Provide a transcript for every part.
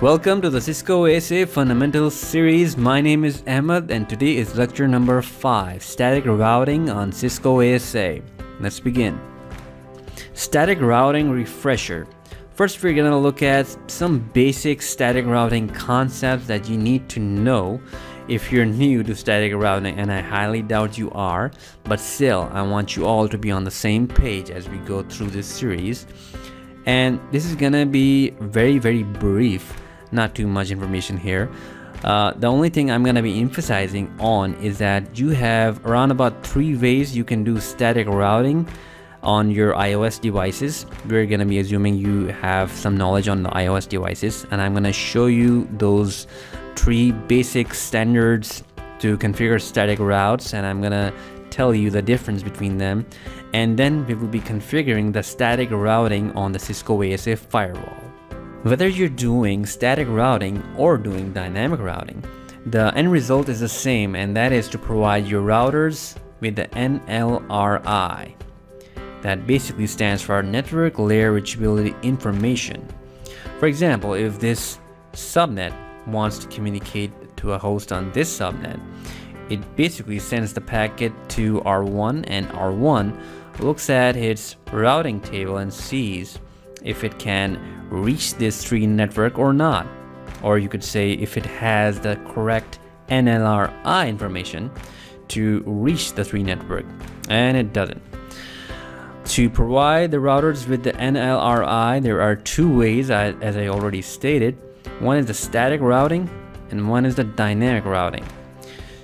Welcome to the Cisco ASA Fundamentals series. My name is Ahmed and today is lecture number 5, Static Routing on Cisco ASA. Let's begin. Static Routing Refresher. First, we're going to look at some basic static routing concepts that you need to know if you're new to static routing, and I highly doubt you are, but still, I want you all to be on the same page as we go through this series. And this is going to be very brief, not too much information here. The only thing I'm going to be emphasizing on is that you have around about 3 ways you can do static routing on your iOS devices. We're going to be assuming you have some knowledge on the iOS devices, and I'm going to show you those 3 basic standards to configure static routes, and I'm going to tell you the difference between them, and then we will be configuring the static routing on the Cisco ASA firewall. Whether you're doing static routing or doing dynamic routing, the end result is the same, and that is to provide your routers with the NLRI. That basically stands for Network Layer Reachability Information. For example, if this subnet wants to communicate to a host on this subnet, it basically sends the packet to R1, and R1 looks at its routing table and sees if it can reach this tree network or not. Or you could say if it has the correct NLRI information to reach the tree network, and it doesn't. To provide the routers with the NLRI, there are 2 ways, as I already stated. One is the static routing and one is the dynamic routing.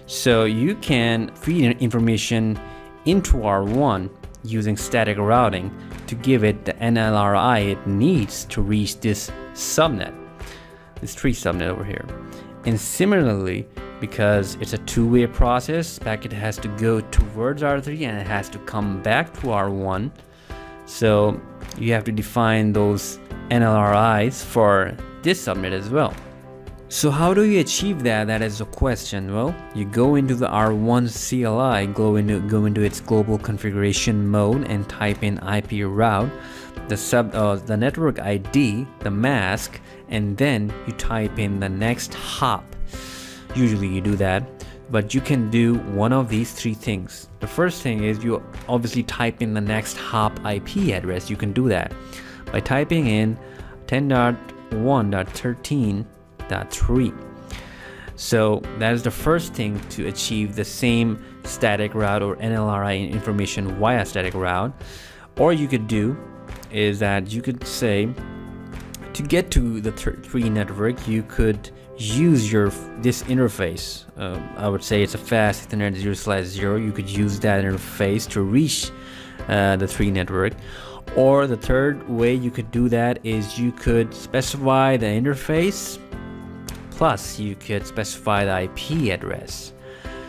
So you can feed information into R1 using static routing to give it the NLRI it needs to reach this subnet, this tree subnet over here. And similarly, because it's a 2-way process, packet has to go towards R3 and it has to come back to R1. So you have to define those NLRIs for this subnet as well. So how do you achieve that? That is the question. Well, you go into the R1 CLI, go into its global configuration mode and type in IP route, the network ID, the mask, and then you type in the next hop. Usually you do that, but you can do one of these 3 things. The first thing is you obviously type in the next hop IP address. You can do that by typing in 10.1.13.3. So that is the first thing to achieve the same static route or NLRI information via static route. Or you could do is that you could say, to get to the tree network, you could use this interface. I would say it's a fast Ethernet 0/0. You could use that interface to reach the tree network. Or the third way you could do that is you could specify the interface, plus you could specify the IP address.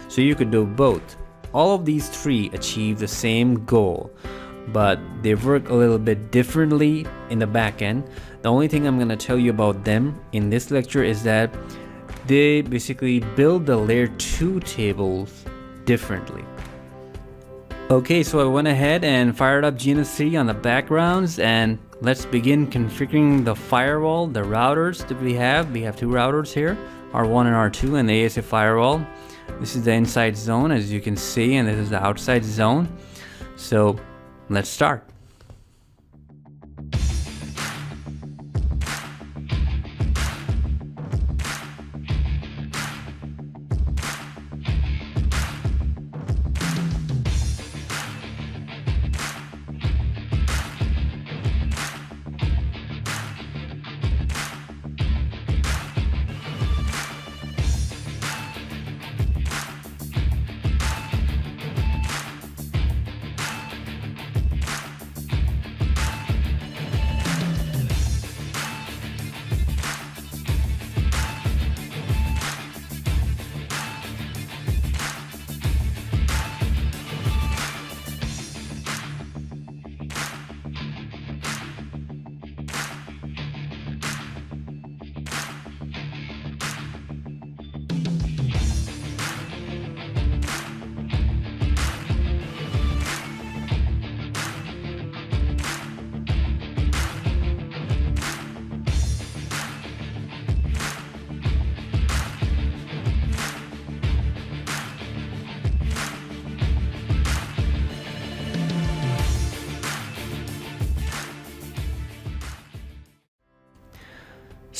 So you could do both. All of these 3 achieve the same goal, but they work a little bit differently in the back end. The only thing I'm going to tell you about them in this lecture is that they basically build the layer 2 tables differently. Okay, so I went ahead and fired up GNS3 on the backgrounds, and let's begin configuring the firewall, the routers that we have. We have 2 routers here, R1 and R2, and the ASA firewall. This is the inside zone, as you can see, and this is the outside zone. So let's start.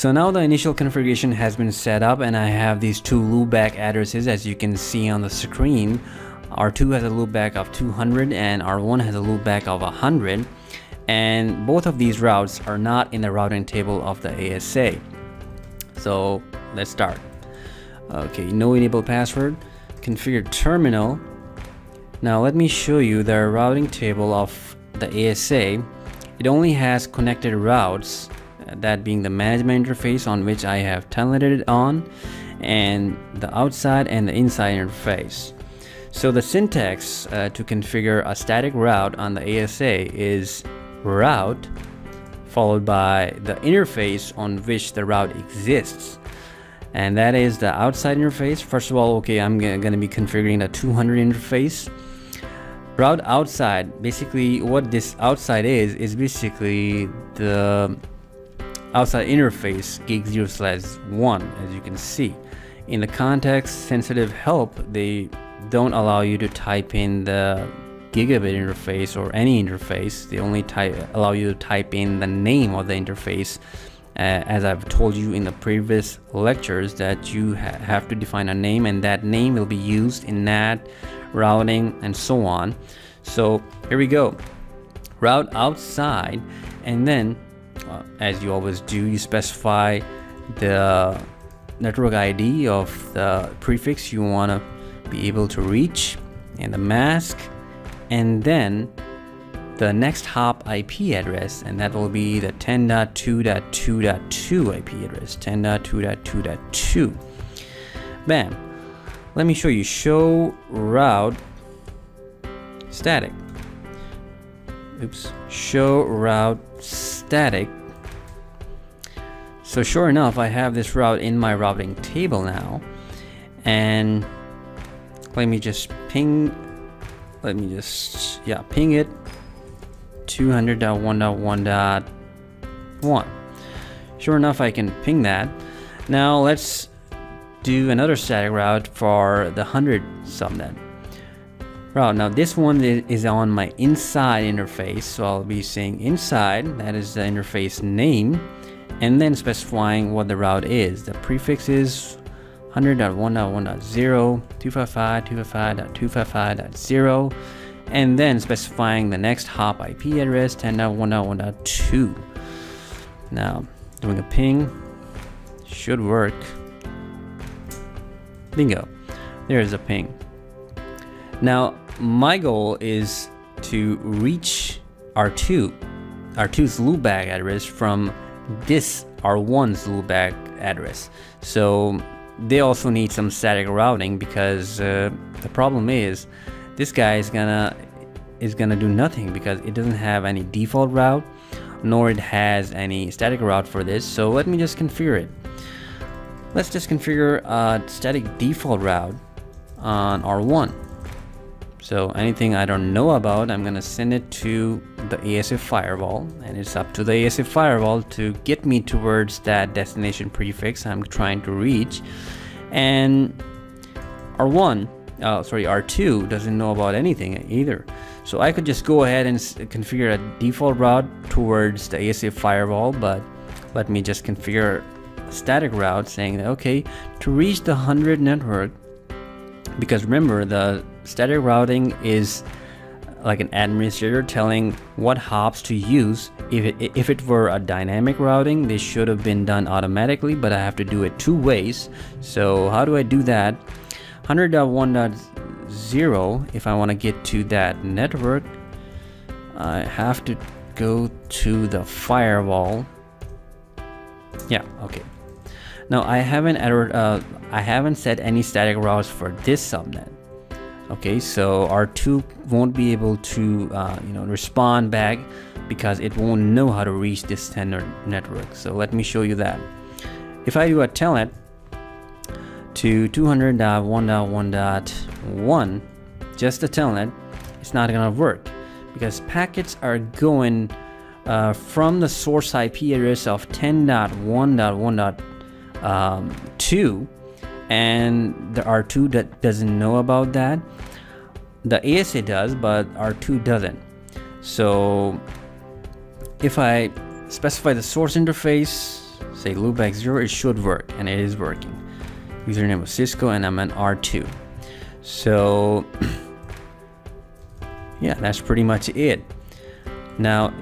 So now the initial configuration has been set up, and I have these two loopback addresses as you can see on the screen. R2 has a loopback of 200 and R1 has a loopback of 100, and both of these routes are not in the routing table of the ASA. So let's start. Okay, no enable password, configure terminal. Now let me show you the routing table of the ASA. It only has connected routes, that being the management interface on which I have telnetted it on, and the outside and the inside interface. So the syntax to configure a static route on the ASA is route followed by the interface on which the route exists, and that is the outside interface. First of all, okay, I'm going to be configuring the 200 interface. Route outside, basically what this outside is basically the outside interface gig 0/1. As you can see in the context sensitive help, they don't allow you to type in the gigabit interface or any interface. They only allow you to type in the name of the interface, as I've told you in the previous lectures, that you have to define a name, and that name will be used in NAT, routing, and so on. So here we go, route outside, and then as you always do, you specify the network ID of the prefix you want to be able to reach and the mask, and then the next hop IP address, and that will be the 10.2.2.2 IP address, 10.2.2.2. Bam. Let me show you. Show route static. Oops. Show route static. So sure enough, I have this route in my routing table now, and let me just ping it 200.1.1.1. Sure enough, I can ping that. Now let's do another static route for the 100 subnet route. Now this one is on my inside interface, so I'll be saying inside, that is the interface name, and then specifying what the route is. The prefix is 100.1.1.0, 255.255.255.0, and then specifying the next hop IP address, 10.1.1.2. Now doing a ping should work. Bingo, there's a ping. Now my goal is to reach R2's loopback address from this R1's loopback address. So they also need some static routing, because the problem is this guy is gonna do nothing because it doesn't have any default route, nor it has any static route for this. So let me just configure it. Let's just configure a static default route on R1. So anything I don't know about, I'm gonna send it to the ASA firewall, and it's up to the ASA firewall to get me towards that destination prefix I'm trying to reach. And R2 doesn't know about anything either. So I could just go ahead and configure a default route towards the ASA firewall, but let me just configure a static route saying that, okay, to reach the 100 network, because remember, the static routing is like an administrator telling what hops to use. If it were a dynamic routing, they should have been done automatically, but I have to do it two ways. So how do I do that? 100.1.0, if I want to get to that network, I have to go to the firewall. Yeah, okay. Now I haven't set any static routes for this subnet. Okay, so R2 won't be able to respond back because it won't know how to reach this standard network. So let me show you that. If I do a telnet to 200.1.1.1, just a telnet, it's not gonna work because packets are going from the source IP address of 10.1.1.2, and the R2 that doesn't know about that. The ASA does, but R2 doesn't. So if I specify the source interface say loopback 0, it should work, and it is working. Username was Cisco, and I'm an R2. So yeah, that's pretty much it. Now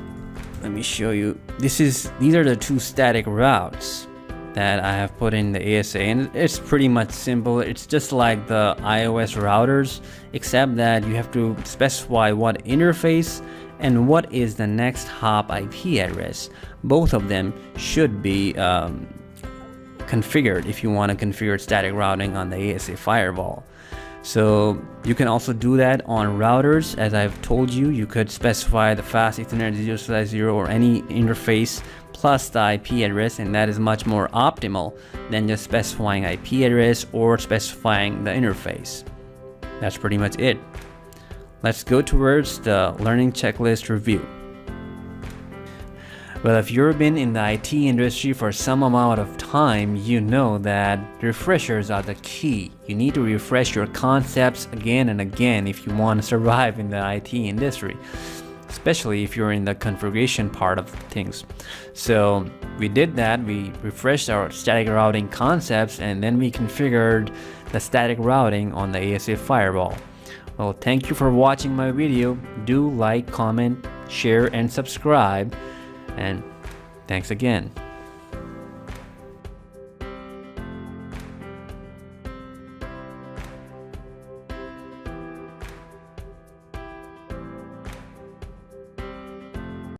let me show you. These are the two static routes that I have put in the ASA, and it's pretty much simple. It's just like the iOS routers, except that you have to specify what interface and what is the next hop IP address. Both of them should be configured if you want to configure static routing on the ASA firewall. So you can also do that on routers. As I've told you, you could specify the fast Ethernet 0/0 or any interface plus the IP address, and that is much more optimal than just specifying IP address or specifying the interface. That's pretty much it. Let's go towards the learning checklist review. Well, if you've been in the IT industry for some amount of time, you know that refreshers are the key. You need to refresh your concepts again and again if you want to survive in the IT industry, especially if you're in the configuration part of things. So we did that. We refreshed our static routing concepts, and then we configured the static routing on the ASA firewall. Well, thank you for watching my video. Do like, comment, share, and subscribe. And thanks again.